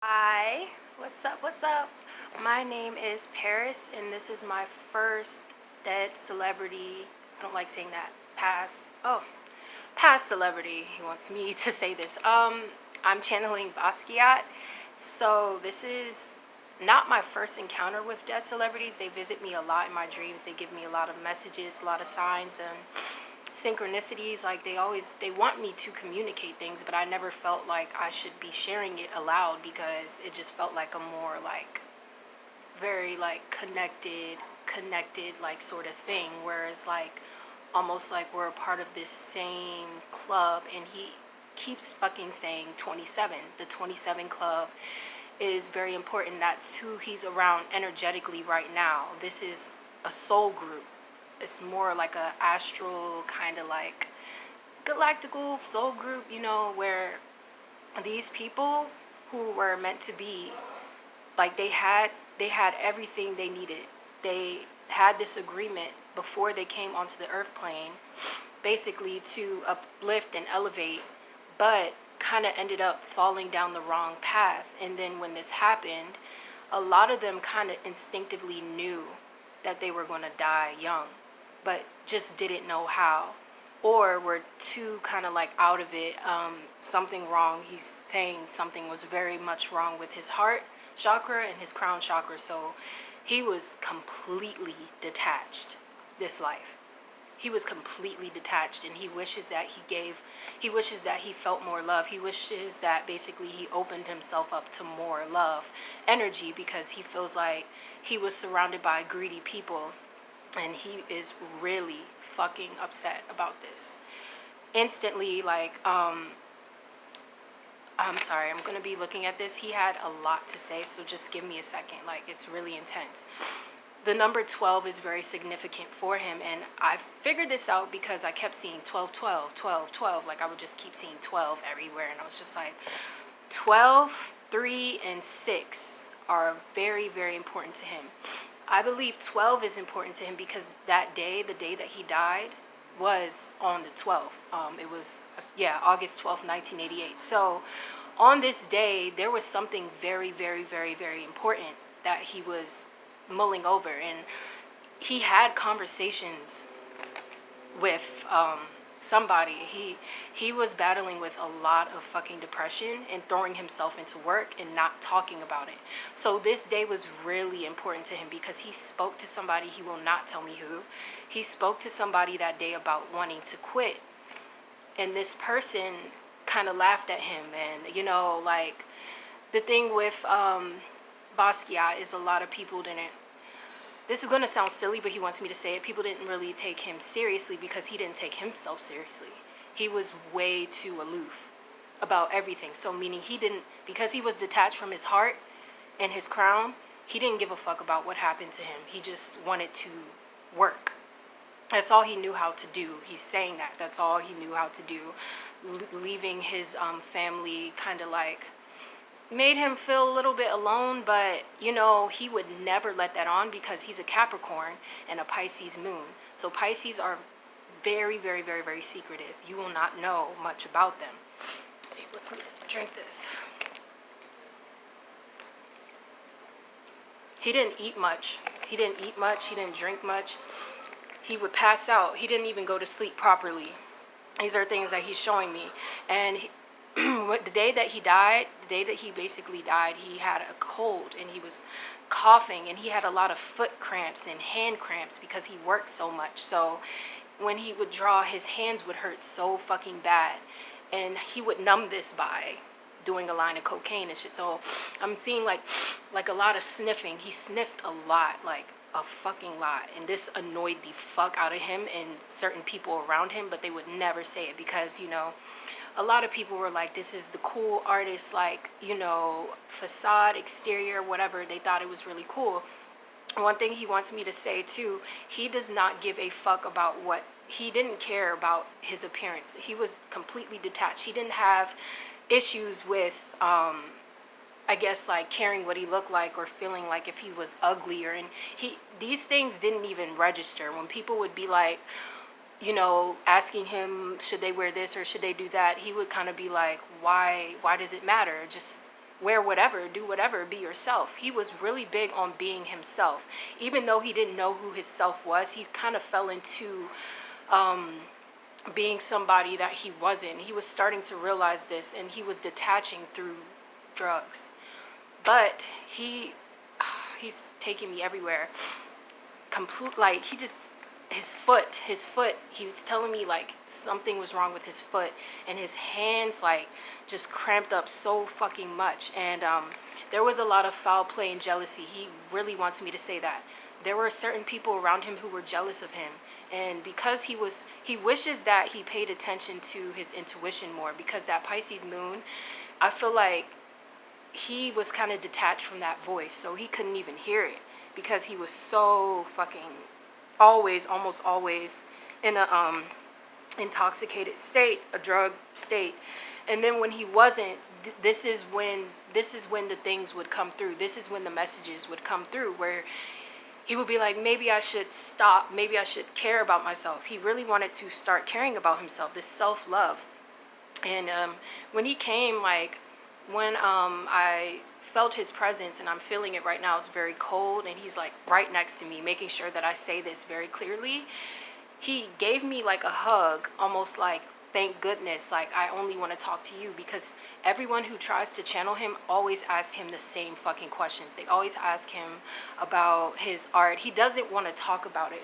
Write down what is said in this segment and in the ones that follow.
Hi, what's up? What's up? My name is Paris, and this is my first dead celebrity. I don't like saying that. Past celebrity. He wants me to say this. I'm channeling Basquiat. So this is not my first encounter with dead celebrities. They visit me a lot in my dreams. They give me a lot of messages, a lot of signs, and synchronicities. Like they want me to communicate things, but I never felt like I should be sharing it aloud because it just felt like a more like very like connected like sort of thing, whereas like almost like we're a part of this same club. And he keeps fucking saying 27. The 27 club is very important. That's who he's around energetically right now. This is a soul group. It's more like a astral kind of like galactical soul group, where these people who were meant to be, like they had everything they needed. They had this agreement before they came onto the earth plane, basically to uplift and elevate, but kind of ended up falling down the wrong path. And then when this happened, a lot of them kind of instinctively knew that they were going to die young, but just didn't know how, or were too kind of like out of it. Something wrong. He's saying something was very much wrong with his heart chakra and his crown chakra. So he was completely detached this life. He was completely detached, and he wishes that he felt more love. He wishes that basically he opened himself up to more love energy, because he feels like he was surrounded by greedy people, and he is really fucking upset about this. Instantly, like, I'm sorry, I'm gonna be looking at this. He had a lot to say, so just give me a second. Like, it's really intense. The number 12 is very significant for him, and I figured this out because I kept seeing 12, 12, 12, 12. Like, I would just keep seeing 12 everywhere, and I was just like, 12, 3, and 6 are very, very important to him. I believe 12 is important to him because that day, the day that he died, was on the 12th. It was, yeah, August 12th, 1988. So on this day, there was something very, very, very, very important that he was mulling over. And he had conversations with somebody. He was battling with a lot of fucking depression and throwing himself into work and not talking about it. So this day was really important to him because he spoke to somebody. He will not tell me who. He spoke to somebody that day about wanting to quit, and this person kind of laughed at him. And like, the thing with Basquiat is a lot of people didn't, this is going to sound silly, but he wants me to say it. People didn't really take him seriously because he didn't take himself seriously. He was way too aloof about everything. So meaning he didn't, because he was detached from his heart and his crown, he didn't give a fuck about what happened to him. He just wanted to work. That's all he knew how to do. He's saying that. That's all he knew how to do. Leaving his family kind of like made him feel a little bit alone, but he would never let that on because he's a Capricorn and a Pisces moon. So Pisces are very, very, very, very secretive. You will not know much about them. Hey, let's drink this. He didn't eat much. He didn't eat much. He didn't drink much. He would pass out. He didn't even go to sleep properly. These are things that he's showing me. And the day that he died, the day that he basically died, he had a cold and he was coughing, and he had a lot of foot cramps and hand cramps because he worked so much. So when he would draw, his hands would hurt so fucking bad, and he would numb this by doing a line of cocaine and shit. So I'm seeing like a lot of sniffing. He sniffed a lot, like a fucking lot, and this annoyed the fuck out of him and certain people around him, but they would never say it because a lot of people were like, this is the cool artist, like, facade, exterior, whatever. They thought it was really cool. One thing he wants me to say too, he does not give a fuck about he didn't care about his appearance. He was completely detached. He didn't have issues with, I guess, like caring what he looked like or feeling like if he was uglier. And these things didn't even register. When people would be like, asking him, should they wear this or should they do that, he would kind of be like, why does it matter? Just wear whatever, do whatever, be yourself. He was really big on being himself. Even though he didn't know who his self was, he kind of fell into being somebody that he wasn't. He was starting to realize this, and he was detaching through drugs. But he's taking me everywhere. Complete, like, he just, his foot, he was telling me like something was wrong with his foot, and his hands like just cramped up so fucking much. And there was a lot of foul play and jealousy. He really wants me to say that. There were certain people around him who were jealous of him. And because he wishes that he paid attention to his intuition more, because that Pisces moon, I feel like he was kind of detached from that voice, so he couldn't even hear it because he was so fucking almost always in a intoxicated state, a drug state. And then when he wasn't, this is when the things would come through. This is when the messages would come through, where he would be like, maybe I should stop, maybe I should care about myself. He really wanted to start caring about himself, this self-love. And when he came, like, when I felt his presence, and I'm feeling it right now, it's very cold, and he's like right next to me, making sure that I say this very clearly. He gave me like a hug, almost like, thank goodness, like, I only want to talk to you, because everyone who tries to channel him always asks him the same fucking questions. They always ask him about his art. He doesn't want to talk about it.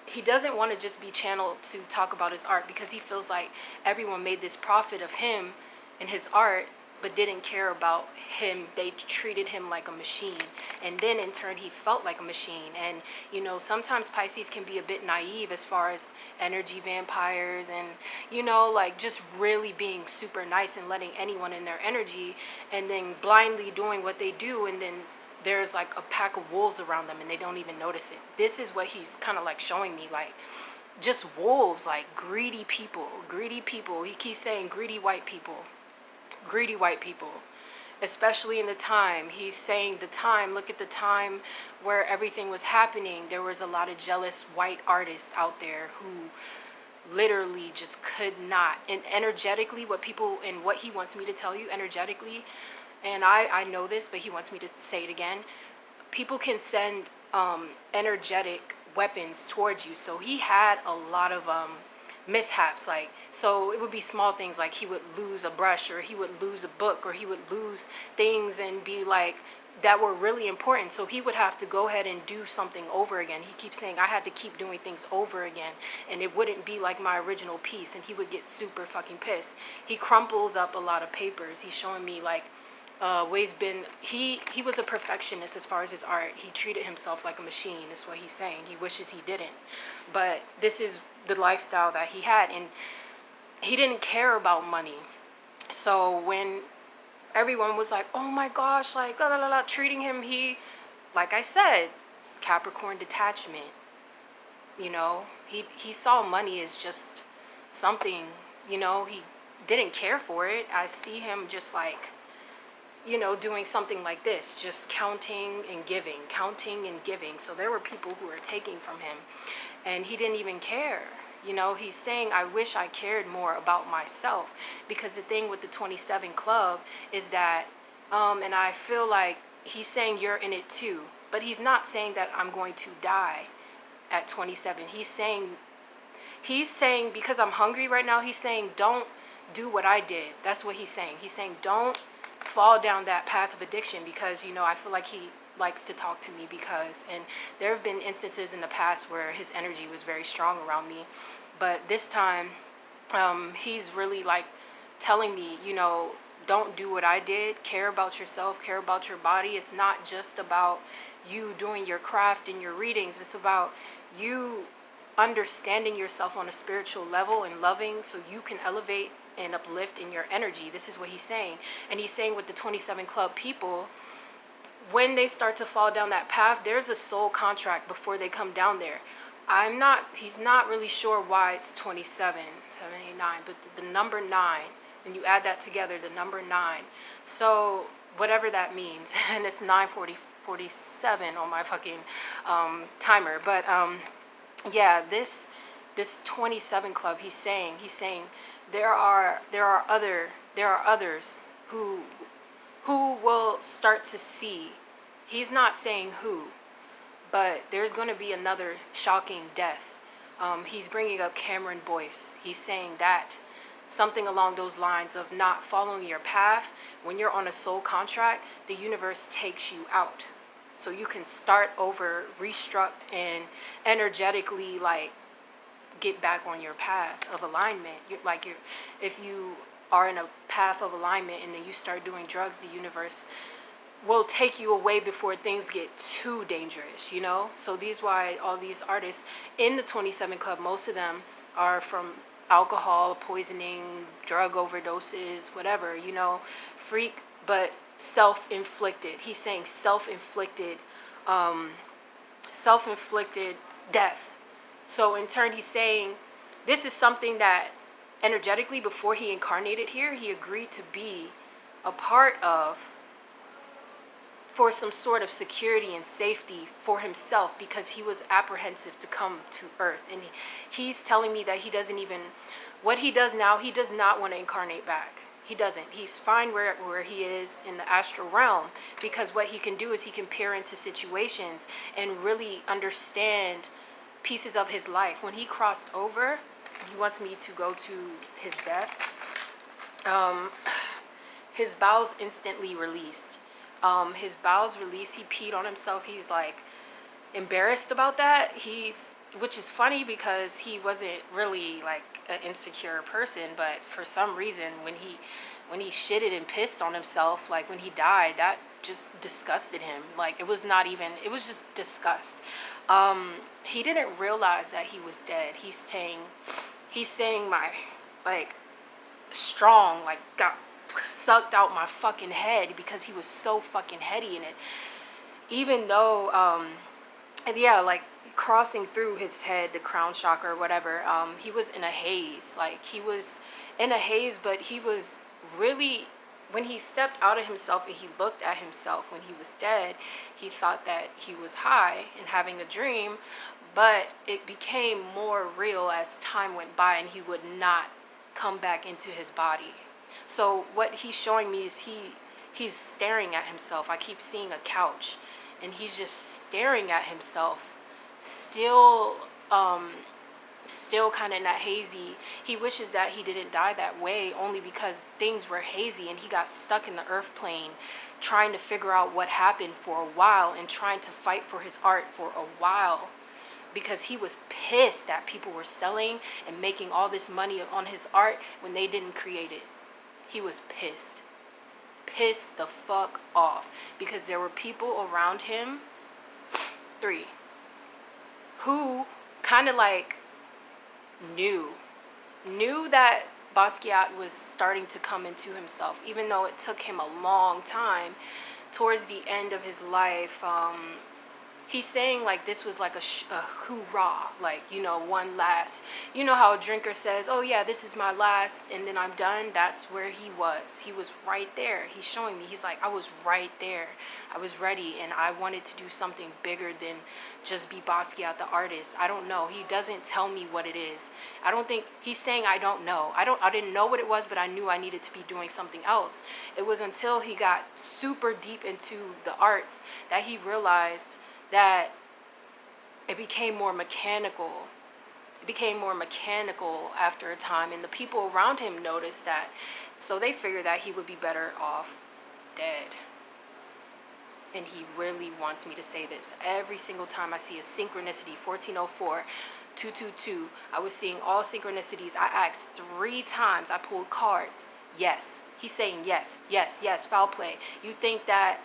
He doesn't want to just be channeled to talk about his art, because he feels like everyone made this profit of him and his art, but didn't care about him. They treated him like a machine, and then in turn he felt like a machine. And you know, sometimes Pisces can be a bit naive as far as energy vampires, and you know, like, just really being super nice and letting anyone in their energy, and then blindly doing what they do, and then there's like a pack of wolves around them and they don't even notice it. This is what he's kind of like showing me, like, just wolves, like greedy people. He keeps saying greedy white people, especially in the time. He's saying the time, look at the time where everything was happening. There was a lot of jealous white artists out there who literally just could not. And energetically, what he wants me to tell you energetically, and I know this, but he wants me to say it again, people can send energetic weapons towards you. So he had a lot of mishaps, like, so it would be small things, like he would lose a brush, or he would lose a book, or he would lose things and be like, that were really important. So he would have to go ahead and do something over again. He keeps saying, I had to keep doing things over again, and it wouldn't be like my original piece, and he would get super fucking pissed. He crumples up a lot of papers. He's showing me like he was a perfectionist as far as his art. He treated himself like a machine, is what he's saying. He wishes he didn't, but this is the lifestyle that he had, and he didn't care about money. So when everyone was like, oh my gosh, like, la, la, la, la, treating him, he, like I said, Capricorn detachment, you know, he saw money as just something, you know, he didn't care for it. I see him just like, you know, doing something like this, just counting and giving. So there were people who were taking from him, and he didn't even care. You know, he's saying, I wish I cared more about myself, because the thing with the 27 club is that, and I feel like he's saying you're in it too, but he's not saying that I'm going to die at 27. He's saying, because I'm hungry right now, he's saying, don't do what I did. That's what he's saying. He's saying, don't fall down that path of addiction, because, you know, I feel like he likes to talk to me, because, and there have been instances in the past where his energy was very strong around me, but this time he's really like telling me, you know, don't do what I did. Care about yourself, care about your body. It's not just about you doing your craft and your readings. It's about you understanding yourself on a spiritual level and loving, so you can elevate and uplift in your energy. This is what he's saying. And he's saying with the 27 club people, when they start to fall down that path, there's a soul contract before they come down there. He's not really sure why it's 27, 7, 8, 9, but the number 9, and you add that together, the number 9. So whatever that means, and it's 9:47 on my fucking timer. But yeah, this 27 club, he's saying there are others who who will start to see. He's not saying who, but there's going to be another shocking death. He's bringing up Cameron Boyce. He's saying that something along those lines of not following your path. When you're on a soul contract, the universe takes you out, so you can start over, restruct, and energetically like get back on your path of alignment. If you are in a path of alignment and then you start doing drugs, the universe will take you away before things get too dangerous, you know? So these why all these artists in the 27 Club, most of them are from alcohol poisoning, drug overdoses, whatever, you know, freak, but self-inflicted. He's saying self-inflicted death. So in turn, he's saying this is something that energetically, before he incarnated here, he agreed to be a part of for some sort of security and safety for himself, because he was apprehensive to come to Earth. And he's telling me that he doesn't even, what he does now, he does not want to incarnate back. He doesn't. He's fine where he is in the astral realm, because what he can do is he can peer into situations and really understand pieces of his life. When he crossed over, he wants me to go to his death. His bowels instantly released. His bowels released. He peed on himself. He's like embarrassed about that. Which is funny because he wasn't really like an insecure person, but for some reason when he shitted and pissed on himself, like when he died, that just disgusted him. Like it was just disgust. He didn't realize that he was dead. He's saying my like strong like got sucked out my fucking head, because he was so fucking heady in it. Even though like crossing through his head, the crown chakra or whatever, he was in a haze. Like he was in a haze, but he was really, when he stepped out of himself and he looked at himself when he was dead, he thought that he was high and having a dream, but it became more real as time went by and he would not come back into his body. So what he's showing me is he's staring at himself. I keep seeing a couch and he's just staring at himself, still kind of in that hazy. He wishes that he didn't die that way, only because things were hazy and he got stuck in the earth plane trying to figure out what happened for a while and trying to fight for his art for a while, because he was pissed that people were selling and making all this money on his art when they didn't create it. He was pissed the fuck off, because there were people around him, 3, who kind of like knew that Basquiat was starting to come into himself, even though it took him a long time. Towards the end of his life, he's saying like this was like a hoorah, like, you know, one last, you know how a drinker says, oh yeah, this is my last and then I'm done. That's where he was right there. He's showing me, he's like, I was right there, I was ready, and I wanted to do something bigger than just be Basquiat the artist. I don't know, he doesn't tell me what it is. I don't think he's saying I don't know. I didn't know what it was, but I knew I needed to be doing something else. It was until he got super deep into the arts that he realized that it became more mechanical. It became more mechanical after a time, and the people around him noticed that, so they figured that he would be better off dead. And he really wants me to say this. Every single time I see a synchronicity, 1404, 222, I was seeing all synchronicities. I asked 3 times, I pulled cards. Yes. He's saying yes, yes, yes, foul play. You think that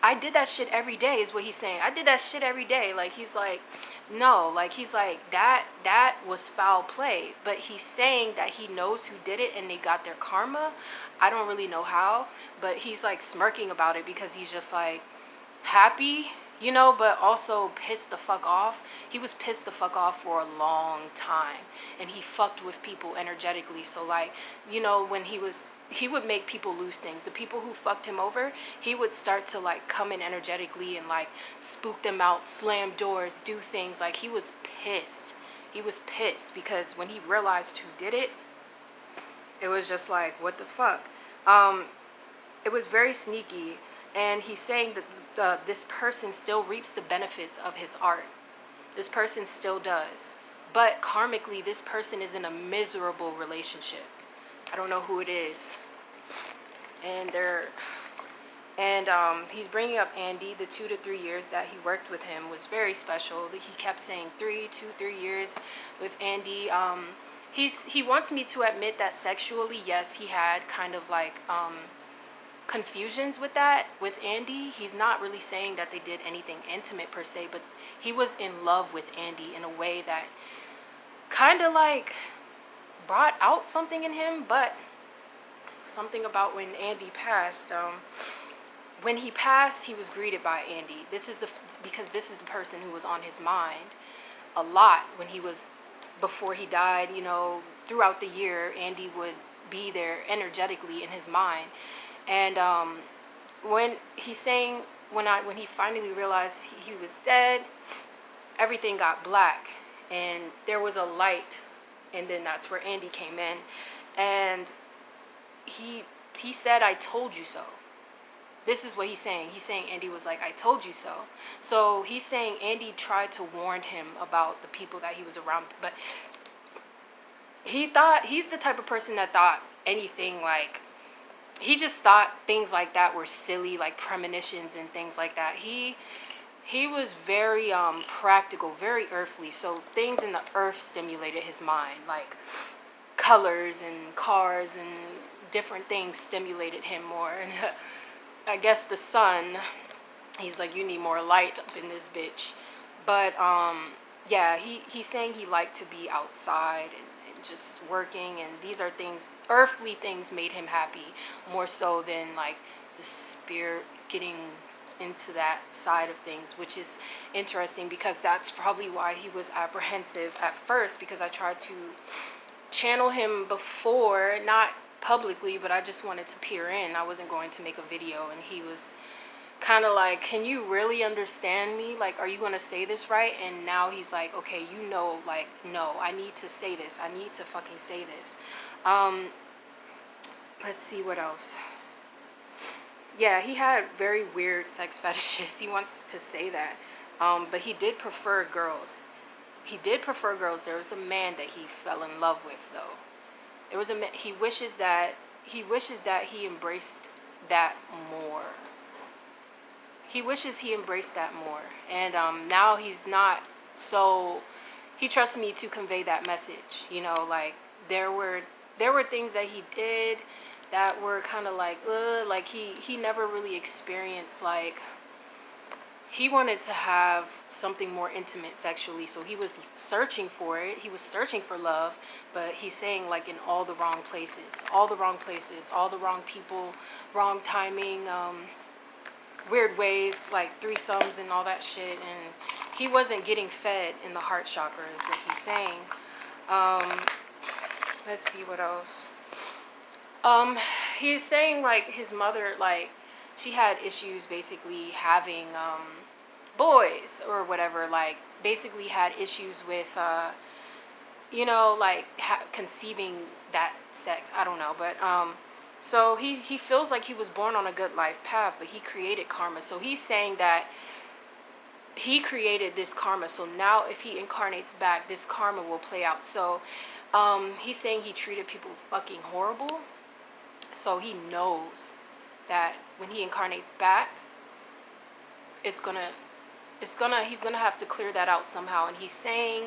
I did that shit every day, is what he's saying. I did that shit every day. Like, he's like, no, like, he's like, that was foul play. But he's saying that he knows who did it and they got their karma. I don't really know how, but he's like smirking about it because he's just like happy, you know, but also pissed the fuck off. He was pissed the fuck off for a long time, and he fucked with people energetically. So like, you know, when he would make people lose things. The people who fucked him over, he would start to like come in energetically and like spook them out, slam doors, do things. Like, he was pissed. He was pissed because when he realized who did it, it was just like, what the fuck? It was very sneaky, and he's saying that this person still reaps the benefits of his art. This person still does, but karmically this person is in a miserable relationship. I don't know who it is, and he's bringing up Andy. The 2 to 3 years that he worked with him was very special. He kept saying 3 years with Andy. He wants me to admit that sexually, yes, he had kind of like confusions with that with Andy. He's not really saying that they did anything intimate per se, but he was in love with Andy in a way that kind of like brought out something in him. But something about when Andy passed, when he passed, he was greeted by Andy. Because this is the person who was on his mind a lot when he was, before he died, throughout the year, Andy would be there energetically in his mind. And when he's saying, when he finally realized he was dead, everything got black and there was a light, and then that's where Andy came in, and he said, "I told you so." This is what he's saying. He's saying Andy was like, "I told you so." So he's saying Andy tried to warn him about the people that he was around, but he's the type of person that thought anything like, he just thought things like that were silly, like premonitions and things like that. He was very practical, very earthly. So things in the earth stimulated his mind, like colors and cars and different things stimulated him more. And I guess the sun, he's like, you need more light up in this bitch. But yeah, he's saying he liked to be outside and just working, and these are things, earthly things made him happy more so than like the spirit, getting into that side of things, which is interesting because that's probably why he was apprehensive at first, because I tried to channel him before, not publicly, but I just wanted to peer in. I wasn't going to make a video, and he was kind of like, can you really understand me? Like, are you going to say this right? And now he's like, okay, like, no, I need to say this. I need to fucking say this. Let's see what else. Yeah, he had very weird sex fetishes. He wants to say that. But he did prefer girls. There was a man that he fell in love with, though. He wishes that he embraced that more. He wishes he embraced that more. And now he's not so, he trusts me to convey that message. Like there were things that he did that were kind of like he never really experienced, like, he wanted to have something more intimate sexually, so he was searching for it. He was searching for love, but he's saying, like, in all the wrong places, all the wrong people, wrong timing, weird ways, like threesomes and all that shit. And he wasn't getting fed in the heart chakra is what he's saying. Let's see what else. He's saying, like, his mother, like, she had issues basically having boys or whatever, like basically had issues with like conceiving that sex. I don't know, but so he feels like he was born on a good life path, but he created karma. So he's saying that he created this karma, so now if he incarnates back, this karma will play out. So he's saying he treated people fucking horrible, so he knows that when he incarnates back, he's gonna have to clear that out somehow. And he's saying